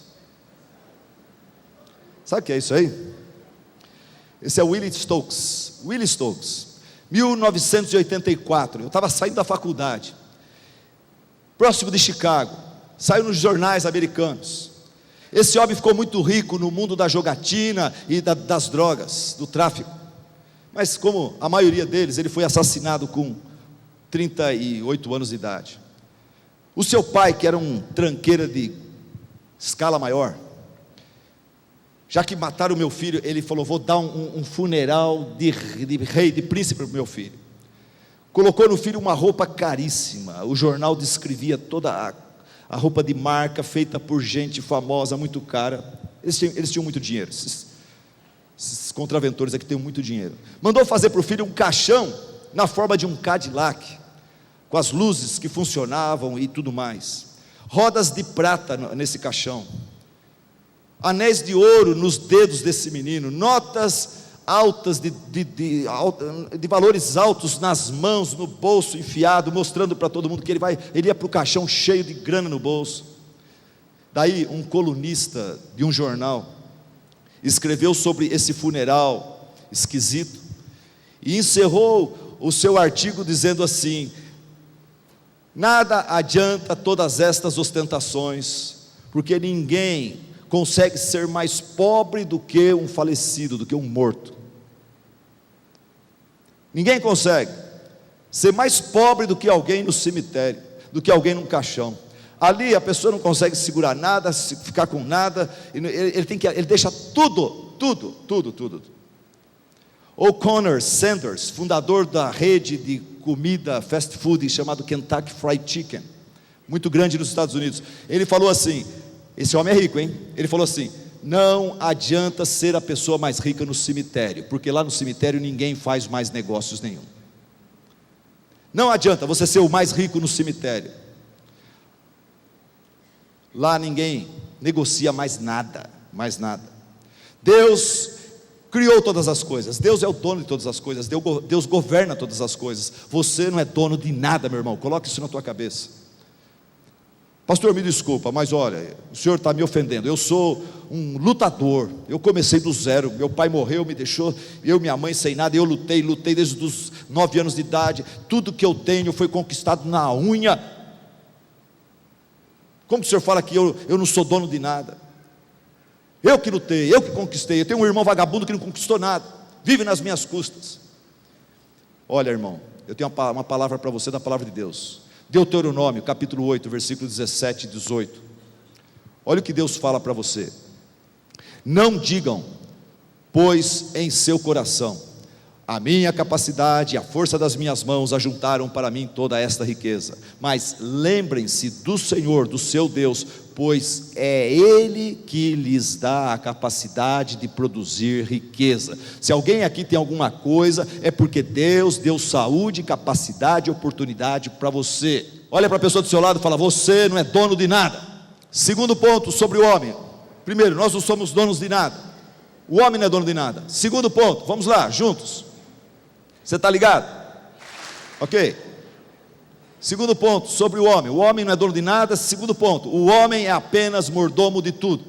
Sabe o que é isso aí? Esse é Willie Stokes. 1984. Eu estava saindo da faculdade, próximo de Chicago. Saiu nos jornais americanos. Esse homem ficou muito rico no mundo da jogatina e das drogas, do tráfico. Mas como a maioria deles, ele foi assassinado com 38 anos de idade. O seu pai, que era um tranqueira de escala maior, já que mataram o meu filho, ele falou: vou dar um funeral de rei, de príncipe para o meu filho. Colocou no filho uma roupa caríssima. O jornal descrevia toda a roupa de marca, feita por gente famosa, muito cara. Eles tinham muito dinheiro. Esses contraventores aqui têm muito dinheiro. Mandou fazer para o filho um caixão na forma de um Cadillac, com as luzes que funcionavam e tudo mais, rodas de prata nesse caixão, anéis de ouro nos dedos desse menino, notas altas de valores altos nas mãos, no bolso enfiado, mostrando para todo mundo que ele ia para o caixão cheio de grana no bolso. Daí um colunista de um jornal escreveu sobre esse funeral esquisito e encerrou o seu artigo dizendo assim: nada adianta todas estas ostentações, porque ninguém consegue ser mais pobre do que um falecido, do que um morto. Ninguém consegue ser mais pobre do que alguém no cemitério, do que alguém num caixão. Ali a pessoa não consegue segurar nada, ficar com nada, ele deixa tudo tudo, tudo, tudo. O'Connor Sanders, fundador da rede de comida fast food chamado Kentucky Fried Chicken, muito grande nos Estados Unidos, ele falou assim, esse homem é rico, hein? Ele falou assim: não adianta ser a pessoa mais rica no cemitério, porque lá no cemitério ninguém faz mais negócios nenhum. Não adianta você ser o mais rico no cemitério, lá ninguém negocia mais nada, mais nada. Deus criou todas as coisas, Deus é o dono de todas as coisas, Deus governa todas as coisas. Você não é dono de nada, meu irmão, coloque isso na tua cabeça. Pastor, me desculpa, mas olha, o senhor está me ofendendo, eu sou um lutador, eu comecei do zero, meu pai morreu, me deixou, eu e minha mãe sem nada, eu lutei desde os 9 anos de idade, tudo que eu tenho foi conquistado na unha. Como que o senhor fala que eu não sou dono de nada? Eu que lutei, eu que conquistei, eu tenho um irmão vagabundo que não conquistou nada, vive nas minhas custas. Olha, irmão, eu tenho uma palavra para você da palavra de Deus, Deuteronômio, capítulo 8, versículo 17 e 18, olha o que Deus fala para você: não digam, pois em seu coração, a minha capacidade e a força das minhas mãos ajuntaram para mim toda esta riqueza, mas lembrem-se do Senhor, do seu Deus, pois é Ele que lhes dá a capacidade de produzir riqueza. Se alguém aqui tem alguma coisa, é porque Deus deu saúde, capacidade e oportunidade para você. Olha para a pessoa do seu lado e fala: você não é dono de nada. Segundo ponto sobre o homem: primeiro, nós não somos donos de nada, o homem não é dono de nada. Segundo ponto, vamos lá, juntos. Você está ligado? Ok. Segundo ponto sobre o homem não é dono de nada. Segundo ponto, o homem é apenas mordomo de tudo.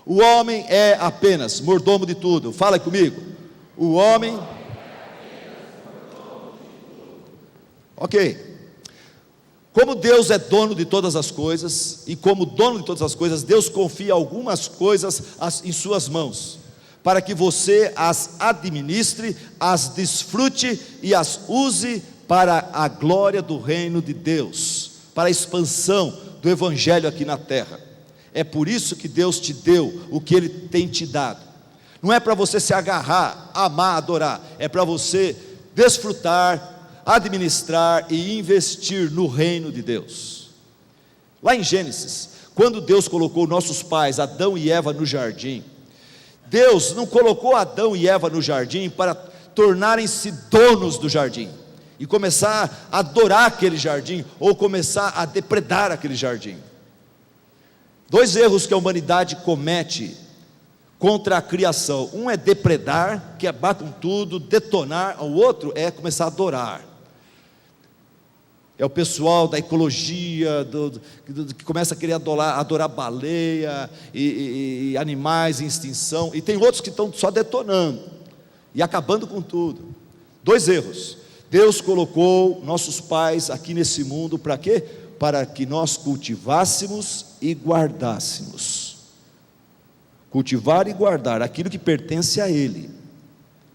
O homem é apenas mordomo de tudo. Fala comigo. O homem. Ok. Como Deus é dono de todas as coisas, e como dono de todas as coisas, Deus confia algumas coisas em suas mãos, para que você as administre, as desfrute e as use para a glória do reino de Deus, para a expansão do evangelho aqui na terra. É por isso que Deus te deu o que Ele tem te dado. Não é para você se agarrar, amar, adorar, é para você desfrutar, administrar e investir no reino de Deus. Lá em Gênesis, quando Deus colocou nossos pais, Adão e Eva, no jardim, Deus não colocou Adão e Eva no jardim para tornarem-se donos do jardim e começar a adorar aquele jardim, ou começar a depredar aquele jardim. Dois erros que a humanidade comete contra a criação: um é depredar, que é acabar com tudo, detonar; o outro é começar a adorar. É o pessoal da ecologia, que começa a querer adorar baleia e animais em extinção, e tem outros que estão só detonando e acabando com tudo. Dois erros. Deus colocou nossos pais aqui nesse mundo para quê? Para que nós cultivássemos e guardássemos. Cultivar e guardar aquilo que pertence a Ele.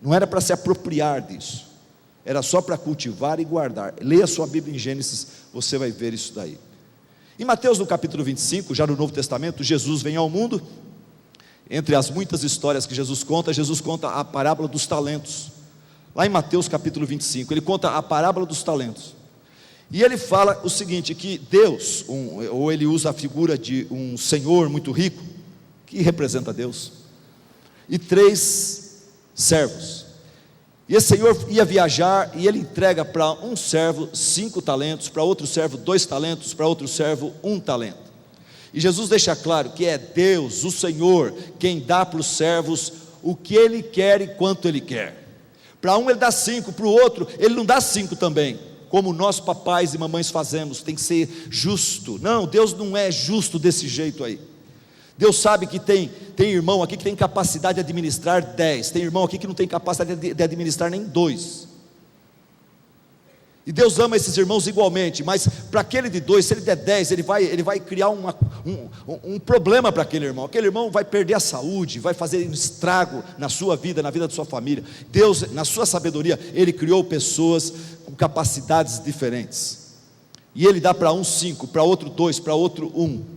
Não era para se apropriar disso, era só para cultivar e guardar. Leia sua Bíblia em Gênesis, você vai ver isso daí. Em Mateus, no capítulo 25, já no Novo Testamento, Jesus vem ao mundo. Entre as muitas histórias que Jesus conta a parábola dos talentos. Lá em Mateus capítulo 25, ele conta a parábola dos talentos. E ele fala o seguinte, que Deus, ou ele usa a figura de um senhor muito rico, que representa Deus, e 3 servos. E esse senhor ia viajar, e ele entrega para um servo 5 talentos, para outro servo 2 talentos, para outro servo 1 talento. E Jesus deixa claro que é Deus, o Senhor, quem dá para os servos o que Ele quer e quanto Ele quer. Para um Ele dá 5, para o outro Ele não dá 5 também, como nós papais e mamães fazemos. Tem que ser justo. Não, Deus não é justo desse jeito aí. Deus sabe que tem irmão aqui que tem capacidade de administrar 10, tem irmão aqui que não tem capacidade de administrar nem 2. E Deus ama esses irmãos igualmente, mas para aquele de 2, se ele der 10, ele vai criar um problema para aquele irmão vai perder a saúde, vai fazer um estrago na sua vida, na vida da sua família. Deus, na sua sabedoria, Ele criou pessoas com capacidades diferentes, e Ele dá para um 5, para outro 2, para outro 1.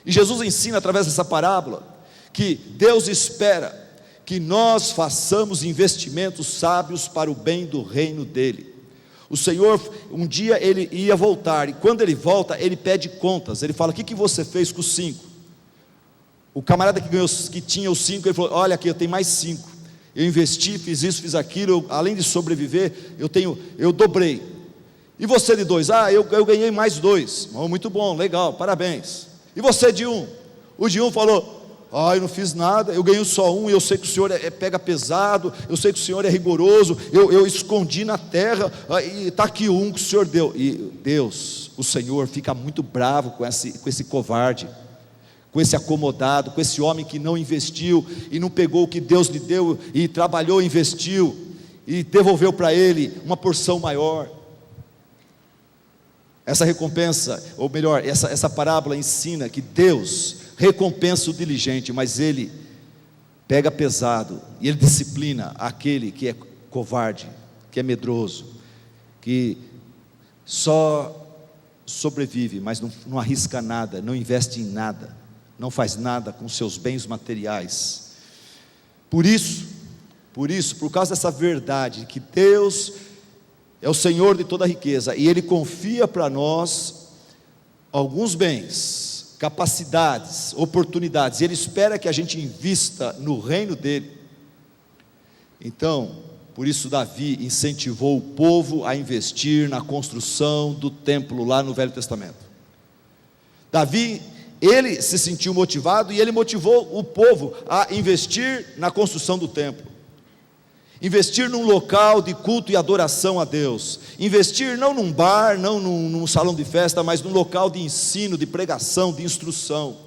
E Jesus ensina através dessa parábola, que Deus espera que nós façamos investimentos sábios para o bem do reino dele. O Senhor, um dia ele ia voltar, e quando ele volta, ele pede contas. Ele fala: o que você fez com os 5? O camarada que tinha os 5, ele falou: olha aqui, eu tenho mais 5, eu investi, fiz isso, fiz aquilo, além de sobreviver, eu dobrei. E você de 2? Eu ganhei mais 2. Muito bom, legal, parabéns. E você de 1? O de 1 falou: eu não fiz nada, eu ganhei só 1, eu sei que o Senhor pega pesado, eu sei que o Senhor é rigoroso, eu escondi na terra, e está aqui 1 que o Senhor deu. E Deus, o Senhor, fica muito bravo com esse covarde, com esse acomodado, com esse homem que não investiu, e não pegou o que Deus lhe deu, e trabalhou, investiu, e devolveu para ele uma porção maior. Essa recompensa, ou melhor, essa parábola ensina que Deus recompensa o diligente, mas Ele pega pesado, e Ele disciplina aquele que é covarde, que é medroso, que só sobrevive, mas não arrisca nada, não investe em nada, não faz nada com seus bens materiais. Por causa dessa verdade, que Deus é o Senhor de toda a riqueza, e Ele confia para nós alguns bens, capacidades, oportunidades, e Ele espera que a gente invista no reino dEle. Então, por isso Davi incentivou o povo a investir na construção do templo lá no Velho Testamento. Davi, ele se sentiu motivado, e ele motivou o povo a investir na construção do templo. Investir num local de culto e adoração a Deus. Investir não num bar, não num salão de festa, mas num local de ensino, de pregação, de instrução.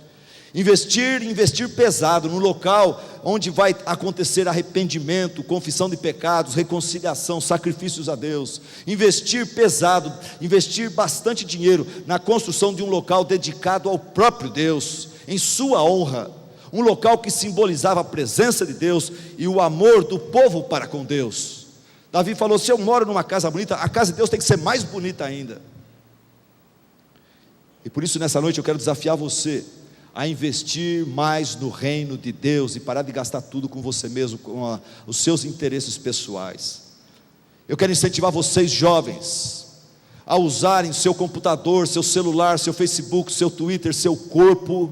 Investir pesado, num local onde vai acontecer arrependimento, confissão de pecados, reconciliação, sacrifícios a Deus. Investir pesado, investir bastante dinheiro na construção de um local dedicado ao próprio Deus, em sua honra. Um local que simbolizava a presença de Deus e o amor do povo para com Deus. Davi falou: se eu moro numa casa bonita, a casa de Deus tem que ser mais bonita ainda. E por isso nessa noite eu quero desafiar você a investir mais no reino de Deus, e parar de gastar tudo com você mesmo, com os seus interesses pessoais. Eu quero incentivar vocês jovens a usarem seu computador, seu celular, seu Facebook, seu Twitter, seu corpo,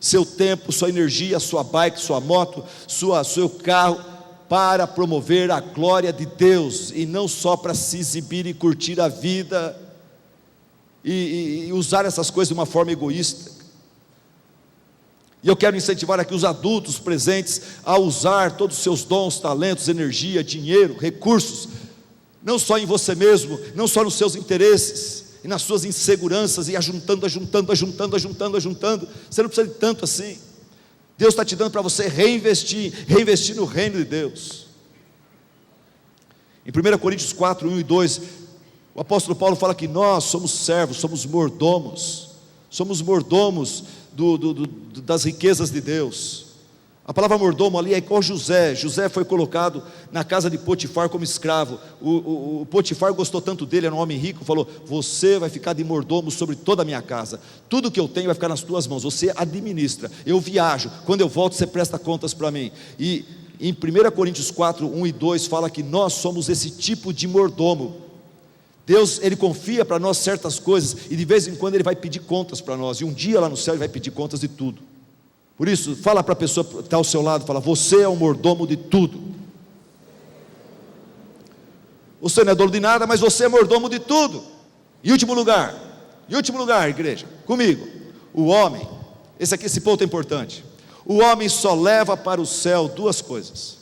seu tempo, sua energia, sua bike, sua moto, seu carro, para promover a glória de Deus, e não só para se exibir e curtir a vida, e usar essas coisas de uma forma egoísta. E eu quero incentivar aqui os adultos presentes a usar todos os seus dons, talentos, energia, dinheiro, recursos, não só em você mesmo, não só nos seus interesses e nas suas inseguranças, e ajuntando, você não precisa de tanto assim. Deus está te dando para você reinvestir no reino de Deus. Em 1 Coríntios 4, 1 e 2, o apóstolo Paulo fala que nós somos servos, somos mordomos das riquezas de Deus. A palavra mordomo ali é igual José. José foi colocado na casa de Potifar como escravo. O Potifar gostou tanto dele, era um homem rico, falou: você vai ficar de mordomo sobre toda a minha casa, tudo que eu tenho vai ficar nas tuas mãos, você administra, eu viajo, quando eu volto você presta contas para mim. E em 1 Coríntios 4, 1 e 2 fala que nós somos esse tipo de mordomo. Deus, Ele confia para nós certas coisas, e de vez em quando Ele vai pedir contas para nós, e um dia lá no céu Ele vai pedir contas de tudo. Por isso, fala para a pessoa que está ao seu lado, fala: você é um mordomo de tudo. Você não é dono de nada, mas você é mordomo de tudo. Em último lugar, igreja, comigo, o homem, esse ponto é importante. O homem só leva para o céu duas coisas.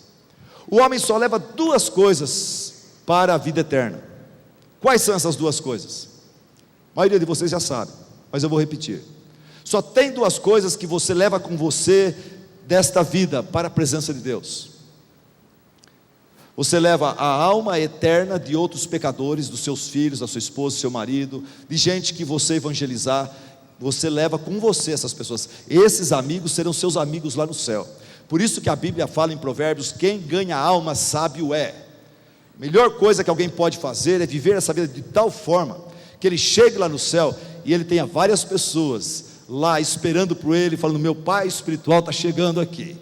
O homem só leva duas coisas para a vida eterna. Quais são essas duas coisas? A maioria de vocês já sabe, mas eu vou repetir. Só tem duas coisas que você leva com você desta vida para a presença de Deus. Você leva a alma eterna de outros pecadores, dos seus filhos, da sua esposa, do seu marido, de gente que você evangelizar. Você leva com você essas pessoas. Esses amigos serão seus amigos lá no céu. Por isso que a Bíblia fala em Provérbios: quem ganha alma sábio é. A melhor coisa que alguém pode fazer é viver essa vida de tal forma que ele chegue lá no céu e ele tenha várias pessoas lá esperando por ele, falando: meu pai espiritual está chegando aqui.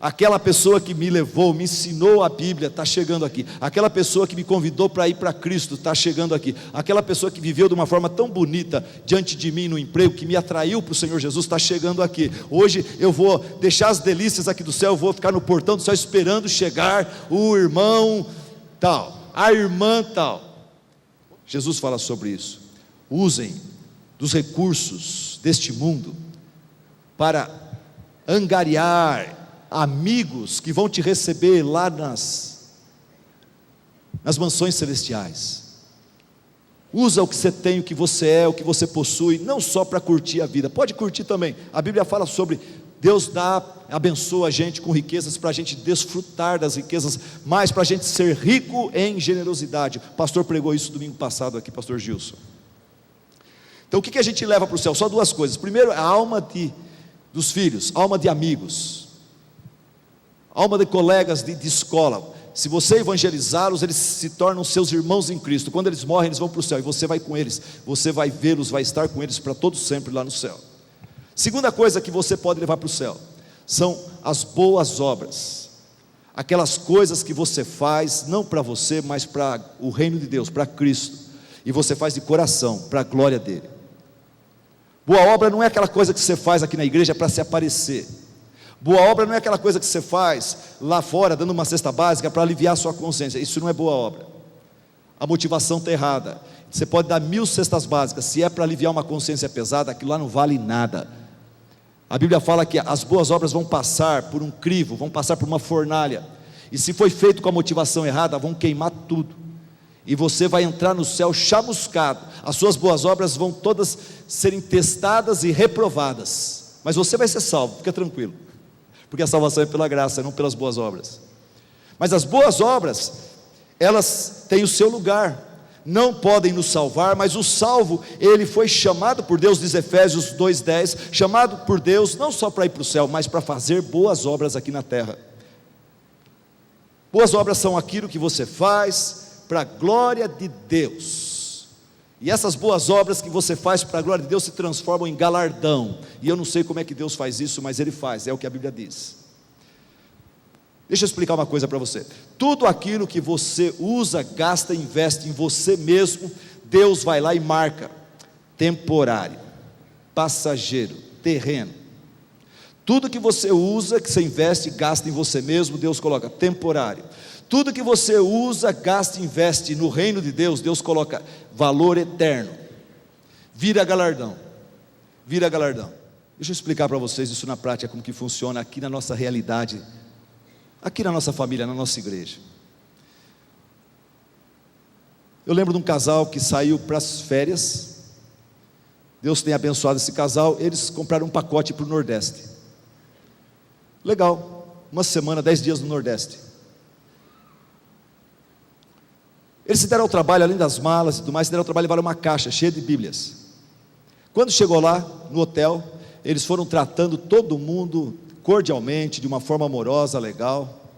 Aquela pessoa que me levou, me ensinou a Bíblia, está chegando aqui. Aquela pessoa que me convidou para ir para Cristo, está chegando aqui. Aquela pessoa que viveu de uma forma tão bonita diante de mim no emprego, que me atraiu para o Senhor Jesus, está chegando aqui. Hoje eu vou deixar as delícias aqui do céu, eu vou ficar no portão do céu esperando chegar o irmão tal, a irmã tal. Jesus fala sobre isso. Usem dos recursos deste mundo para angariar amigos que vão te receber lá nas mansões celestiais. Usa o que você tem, o que você é, o que você possui, não só para curtir a vida, pode curtir também. A Bíblia fala sobre Deus abençoa a gente com riquezas para a gente desfrutar das riquezas, mas para a gente ser rico em generosidade. O pastor pregou isso domingo passado aqui, pastor Gilson. Então o que a gente leva para o céu? Só duas coisas. Primeiro, a alma dos filhos, alma de amigos, alma de colegas de escola. Se você evangelizá-los, eles se tornam seus irmãos em Cristo. Quando eles morrem, eles vão para o céu, e você vai com eles, você vai vê-los, vai estar com eles para todo sempre lá no céu. Segunda coisa que você pode levar para o céu, são as boas obras, aquelas coisas que você faz, não para você, mas para o reino de Deus, para Cristo, e você faz de coração, para a glória dele. Boa obra não é aquela coisa que você faz aqui na igreja para se aparecer. Boa obra não é aquela coisa que você faz lá fora, dando uma cesta básica para aliviar a sua consciência. Isso não é boa obra. A motivação está errada. Você pode dar 1000 cestas básicas, se é para aliviar uma consciência pesada, aquilo lá não vale nada. A Bíblia fala que as boas obras vão passar por um crivo, vão passar por uma fornalha, e se foi feito com a motivação errada, vão queimar tudo, e você vai entrar no céu chamuscado. As suas boas obras vão todas serem testadas e reprovadas, mas você vai ser salvo, fica tranquilo, porque a salvação é pela graça, não pelas boas obras. Mas as boas obras, elas têm o seu lugar, não podem nos salvar, mas o salvo, ele foi chamado por Deus, diz Efésios 2:10, chamado por Deus, não só para ir para o céu, mas para fazer boas obras aqui na terra. Boas obras são aquilo que você faz para a glória de Deus, e essas boas obras que você faz para a glória de Deus se transformam em galardão, e eu não sei como é que Deus faz isso, mas Ele faz, é o que a Bíblia diz. Deixa eu explicar uma coisa para você. Tudo aquilo que você usa, gasta, investe em você mesmo, Deus vai lá e marca: temporário, passageiro, terreno. Tudo que você usa, que você investe, gasta em você mesmo, Deus coloca temporário. Tudo que você usa, gasta e investe no reino de Deus, Deus coloca valor eterno. Vira galardão. Vira galardão. Deixa eu explicar para vocês isso na prática, como que funciona aqui na nossa realidade, aqui na nossa família, na nossa igreja. Eu lembro de um casal que saiu para as férias. Deus tem abençoado esse casal. Eles compraram um pacote para o Nordeste. Legal, uma semana, 10 dias no Nordeste. Eles se deram ao trabalho, além das malas e tudo mais, se deram ao trabalho de levar uma caixa cheia de Bíblias. Quando chegou lá no hotel, eles foram tratando todo mundo cordialmente, de uma forma amorosa, legal.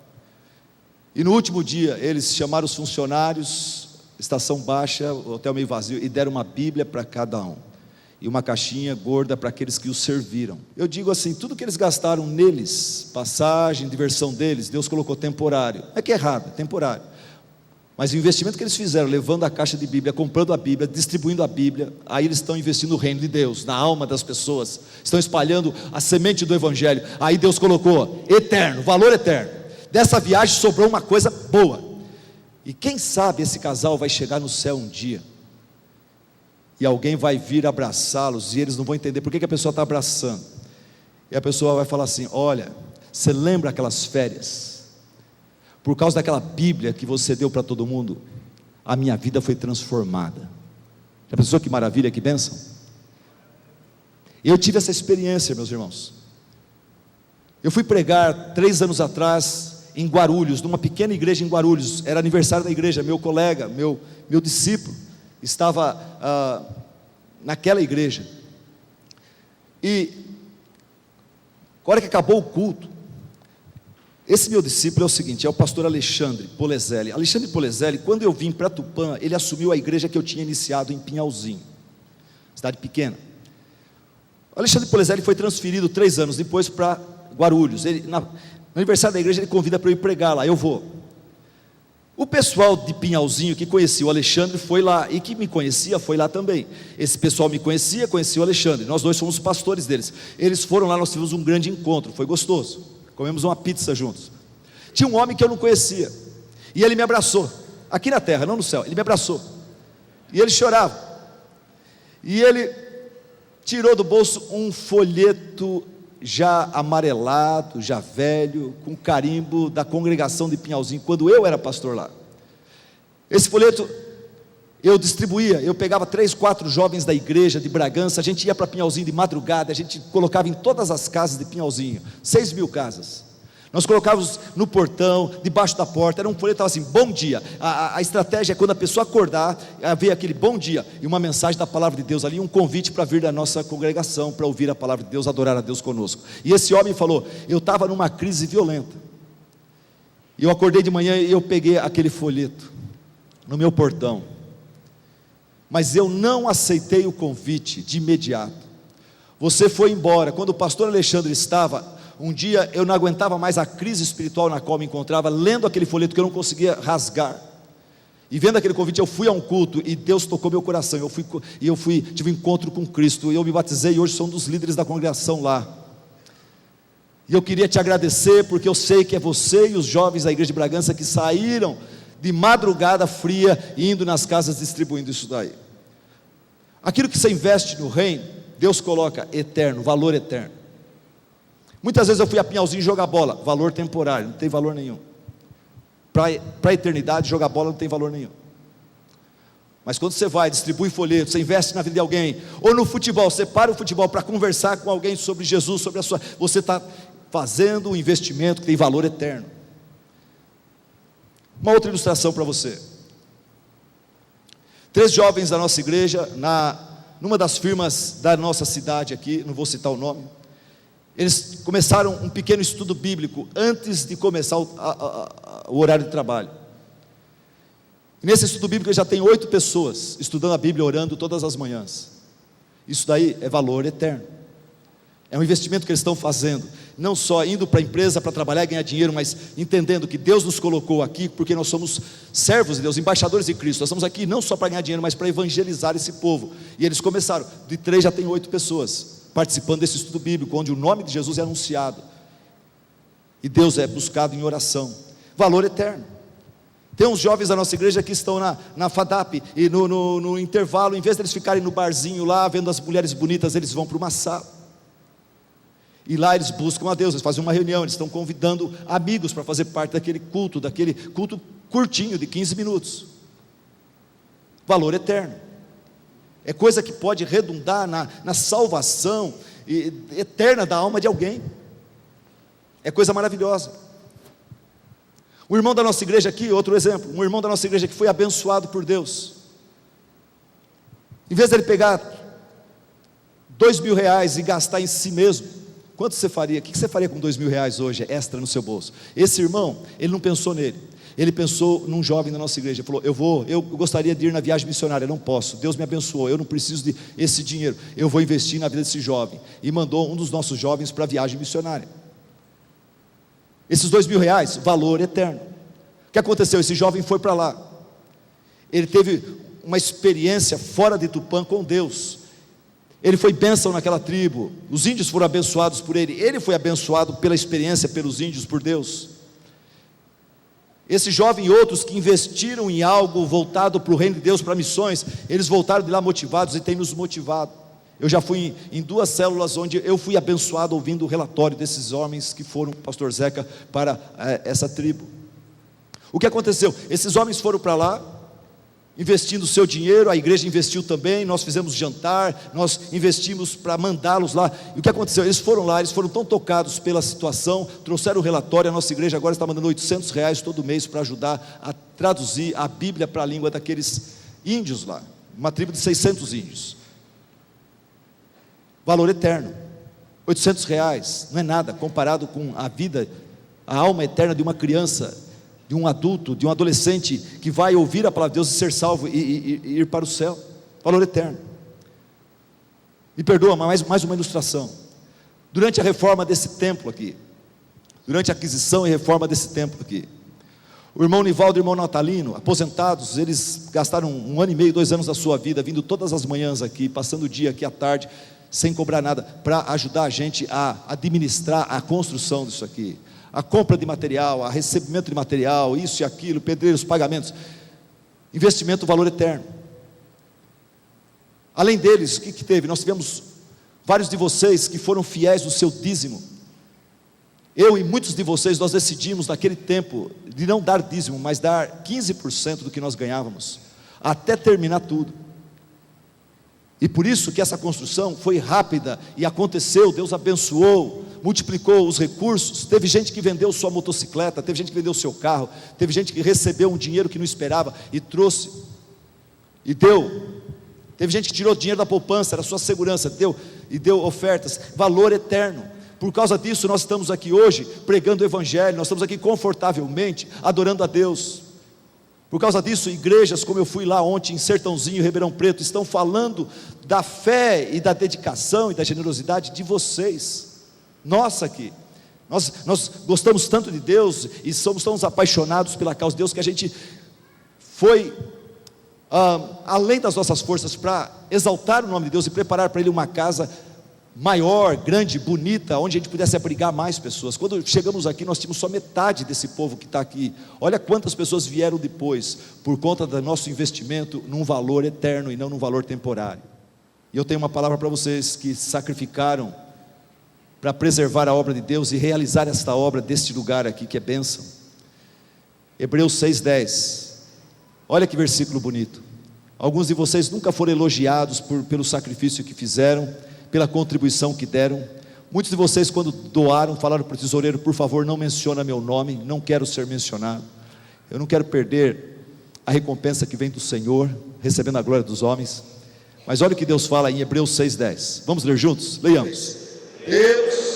E no último dia, eles chamaram os funcionários, estação baixa, o hotel meio vazio, e deram uma Bíblia para cada um, e uma caixinha gorda para aqueles que os serviram. Eu digo assim, tudo que eles gastaram neles, passagem, diversão deles, Deus colocou temporário. Não é que é errado, é temporário, mas o investimento que eles fizeram, levando a caixa de Bíblia, comprando a Bíblia, distribuindo a Bíblia, aí eles estão investindo no reino de Deus, na alma das pessoas, estão espalhando a semente do Evangelho. Aí Deus colocou eterno, valor eterno. Dessa viagem sobrou uma coisa boa, e quem sabe esse casal vai chegar no céu um dia, e alguém vai vir abraçá-los, e eles não vão entender por que a pessoa está abraçando, e a pessoa vai falar assim: olha, você lembra aquelas férias? Por causa daquela Bíblia que você deu para todo mundo, a minha vida foi transformada. Já pensou que maravilha, que bênção? Eu tive essa experiência, meus irmãos. Eu fui pregar 3 anos atrás em Guarulhos, numa pequena igreja em Guarulhos. Era aniversário da igreja, meu colega, meu discípulo estava naquela igreja. E a hora que acabou o culto, esse meu discípulo é o seguinte, é o pastor Alexandre Polezelli. Alexandre Polezelli, quando eu vim para Tupã, ele assumiu a igreja que eu tinha iniciado em Pinhalzinho, cidade pequena. O Alexandre Polizelli foi transferido 3 anos depois para Guarulhos. No aniversário da igreja ele convida para eu ir pregar lá, eu vou. O pessoal de Pinhalzinho que conhecia o Alexandre foi lá, e que me conhecia foi lá também. Esse pessoal me conhecia o Alexandre, nós dois fomos pastores deles. Eles foram lá, nós tivemos um grande encontro, foi gostoso, comemos uma pizza juntos. Tinha um homem que eu não conhecia, e ele me abraçou, aqui na terra, não no céu, ele me abraçou, e ele chorava, e ele tirou do bolso um folheto já amarelado, já velho, com carimbo da congregação de Pinhalzinho, quando eu era pastor lá. Esse folheto eu distribuía, eu pegava 3, 4 jovens da igreja de Bragança, a gente ia para Pinhalzinho de madrugada, a gente colocava em todas as casas de Pinhalzinho, 6.000 casas, nós colocávamos no portão, debaixo da porta, era um folheto que estava assim, bom dia. A estratégia é quando a pessoa acordar, ver aquele bom dia, e uma mensagem da palavra de Deus ali, um convite para vir da nossa congregação, para ouvir a palavra de Deus, adorar a Deus conosco. E esse homem falou, eu estava numa crise violenta, e eu acordei de manhã e eu peguei aquele folheto, no meu portão, mas eu não aceitei o convite de imediato. Você foi embora, quando o pastor Alexandre estava... Um dia eu não aguentava mais a crise espiritual na qual me encontrava, lendo aquele folheto que eu não conseguia rasgar, e vendo aquele convite, eu fui a um culto, e Deus tocou meu coração, tive um encontro com Cristo, e eu me batizei, e hoje sou um dos líderes da congregação lá, e eu queria te agradecer, porque eu sei que é você e os jovens da igreja de Bragança, que saíram de madrugada fria, indo nas casas distribuindo isso daí. Aquilo que você investe no reino, Deus coloca eterno, valor eterno. Muitas vezes eu fui a Pinhalzinho jogar bola, valor temporário, não tem valor nenhum. Para a eternidade, jogar bola não tem valor nenhum. Mas quando você vai, distribui folheto, você investe na vida de alguém, ou no futebol, você para o futebol para conversar com alguém sobre Jesus, sobre você está fazendo um investimento que tem valor eterno. Uma outra ilustração para você. 3 jovens da nossa igreja, numa das firmas da nossa cidade aqui, não vou citar o nome, eles começaram um pequeno estudo bíblico antes de começar o horário de trabalho. E nesse estudo bíblico já tem 8 pessoas estudando a Bíblia, orando todas as manhãs. Isso daí é valor eterno. É um investimento que eles estão fazendo, não só indo para a empresa para trabalhar e ganhar dinheiro, mas entendendo que Deus nos colocou aqui porque nós somos servos de Deus, embaixadores de Cristo. Nós estamos aqui não só para ganhar dinheiro, mas para evangelizar esse povo. E eles começaram, de 3 já tem 8 pessoas participando desse estudo bíblico, onde o nome de Jesus é anunciado, e Deus é buscado em oração. Valor eterno. Tem uns jovens da nossa igreja que estão na FADAP, e no intervalo, em vez de eles ficarem no barzinho lá, vendo as mulheres bonitas, eles vão para uma sala, e lá eles buscam a Deus, eles fazem uma reunião, eles estão convidando amigos para fazer parte daquele culto curtinho, de 15 minutos, valor eterno. É coisa que pode redundar na salvação eterna da alma de alguém. É coisa maravilhosa. Um irmão da nossa igreja aqui, outro exemplo, um irmão da nossa igreja que foi abençoado por Deus. Em vez de ele pegar R$2.000 e gastar em si mesmo, quanto você faria? O que você faria com R$2.000 hoje, extra no seu bolso? Esse irmão, ele não pensou nele. Ele pensou num jovem da nossa igreja, ele falou, eu gostaria de ir na viagem missionária, não posso, Deus me abençoou, eu não preciso desse dinheiro, eu vou investir na vida desse jovem, e mandou um dos nossos jovens para a viagem missionária. Esses R$2.000, valor eterno. O que aconteceu? Esse jovem foi para lá, ele teve uma experiência fora de Tupã com Deus, ele foi bênção naquela tribo, os índios foram abençoados por ele foi abençoado pela experiência, pelos índios, por Deus. Esse jovem e outros que investiram em algo voltado para o reino de Deus, para missões, eles voltaram de lá motivados e têm nos motivado. Eu já fui em 2 células onde eu fui abençoado ouvindo o relatório desses homens que foram com o pastor Zeca para essa tribo. O que aconteceu? Esses homens foram para lá, investindo o seu dinheiro, a igreja investiu também, nós fizemos jantar, nós investimos para mandá-los lá. E o que aconteceu? Eles foram lá, eles foram tão tocados pela situação, trouxeram o relatório, a nossa igreja agora está mandando R$800 todo mês para ajudar a traduzir a Bíblia para a língua daqueles índios lá, uma tribo de 600 índios. Valor eterno, R$800 não é nada comparado com a vida, a alma eterna de uma criança, de um adulto, de um adolescente que vai ouvir a palavra de Deus e ser salvo e ir para o céu. Valor eterno. Me perdoa, mas mais uma ilustração. Durante a reforma desse templo aqui, durante a aquisição e reforma desse templo aqui, o irmão Nivaldo e o irmão Natalino, aposentados, eles gastaram 1 ano e meio, 2 anos da sua vida, vindo todas as manhãs aqui, passando o dia aqui à tarde, sem cobrar nada, para ajudar a gente a administrar a construção disso aqui, a compra de material, a recebimento de material, isso e aquilo, pedreiros, pagamentos, investimento, valor eterno. Além deles, o que teve? Nós tivemos vários de vocês que foram fiéis no seu dízimo. Eu e muitos de vocês, nós decidimos naquele tempo de não dar dízimo, mas dar 15% do que nós ganhávamos, até terminar tudo. E por isso que essa construção foi rápida e aconteceu. Deus abençoou, multiplicou os recursos. Teve gente que vendeu sua motocicleta, teve gente que vendeu seu carro, teve gente que recebeu um dinheiro que não esperava e trouxe e deu. Teve gente que tirou dinheiro da poupança, era sua segurança, deu e deu ofertas, valor eterno. Por causa disso nós estamos aqui hoje pregando o Evangelho, nós estamos aqui confortavelmente adorando a Deus. Por causa disso, igrejas como eu fui lá ontem em Sertãozinho, Ribeirão Preto, estão falando da fé e da dedicação e da generosidade de vocês. Nossa, aqui nós gostamos tanto de Deus e somos tão apaixonados pela causa de Deus, que a gente foi além das nossas forças para exaltar o nome de Deus e preparar para Ele uma casa maior, grande, bonita, onde a gente pudesse abrigar mais pessoas. Quando chegamos aqui, nós tínhamos só metade desse povo que está aqui. Olha quantas pessoas vieram depois, por conta do nosso investimento num valor eterno e não num valor temporário. E eu tenho uma palavra para vocês que sacrificaram para preservar a obra de Deus e realizar esta obra deste lugar aqui, que é bênção. Hebreus 6:10. Olha que versículo bonito. Alguns de vocês nunca foram elogiados pelo sacrifício que fizeram, pela contribuição que deram. Muitos de vocês, quando doaram, falaram para o tesoureiro: por favor, não menciona meu nome, não quero ser mencionado, eu não quero perder a recompensa que vem do Senhor, recebendo a glória dos homens. Mas olha o que Deus fala em Hebreus 6:10, vamos ler juntos? Leiamos. Deus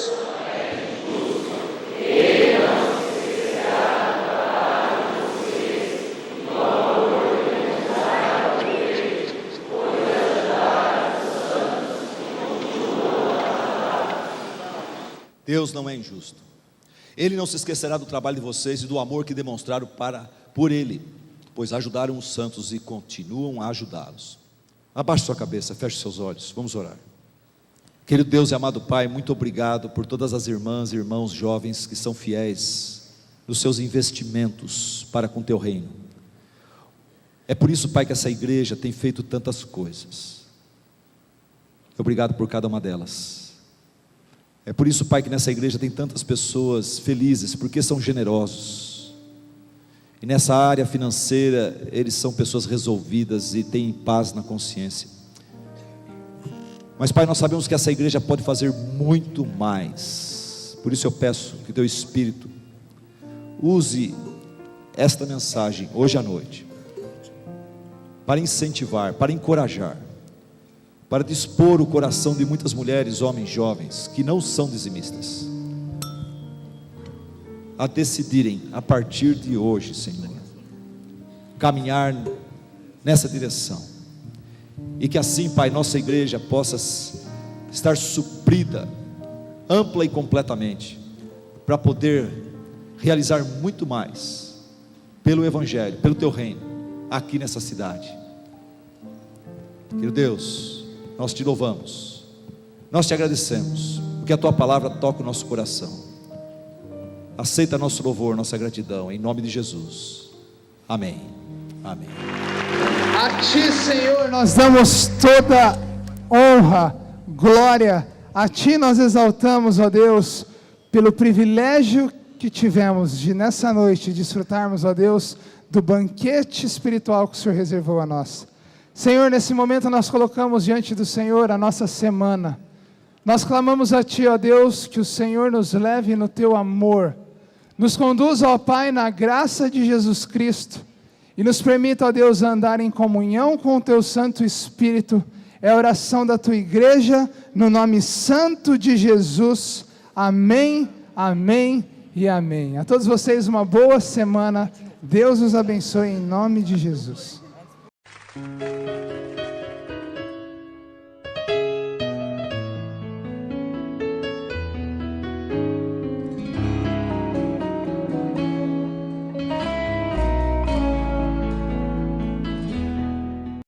Deus não é injusto. Ele não se esquecerá do trabalho de vocês e do amor que demonstraram por Ele, pois ajudaram os santos e continuam a ajudá-los. Abaixe sua cabeça, feche seus olhos, vamos orar. Querido Deus e amado Pai, muito obrigado por todas as irmãs e irmãos jovens que são fiéis nos seus investimentos para com Teu reino. É por isso, Pai, que essa igreja tem feito tantas coisas. Obrigado por cada uma delas. É por isso, Pai, que nessa igreja tem tantas pessoas felizes, porque são generosos. E nessa área financeira, eles são pessoas resolvidas e têm paz na consciência. Mas, Pai, nós sabemos que essa igreja pode fazer muito mais. Por isso eu peço que Teu Espírito use esta mensagem hoje à noite, para incentivar, para encorajar, para dispor o coração de muitas mulheres, homens, jovens, que não são dizimistas, a decidirem, a partir de hoje, Senhor, caminhar nessa direção, e que assim, Pai, nossa igreja possa estar suprida, ampla e completamente, para poder realizar muito mais, pelo Evangelho, pelo Teu reino, aqui nessa cidade. Querido Deus, nós Te louvamos, nós Te agradecemos, porque a Tua palavra toca o nosso coração. Aceita nosso louvor, nossa gratidão, em nome de Jesus, amém, amém. A Ti, Senhor, nós damos toda honra, glória, a Ti nós exaltamos, ó Deus, pelo privilégio que tivemos de nessa noite desfrutarmos, ó Deus, do banquete espiritual que o Senhor reservou a nós. Senhor, nesse momento nós colocamos diante do Senhor a nossa semana. Nós clamamos a Ti, ó Deus, que o Senhor nos leve no Teu amor, nos conduza, ó Pai, na graça de Jesus Cristo, e nos permita, ó Deus, andar em comunhão com o Teu Santo Espírito. É a oração da Tua igreja, no nome santo de Jesus. Amém, amém e amém. A todos vocês uma boa semana. Deus os abençoe em nome de Jesus.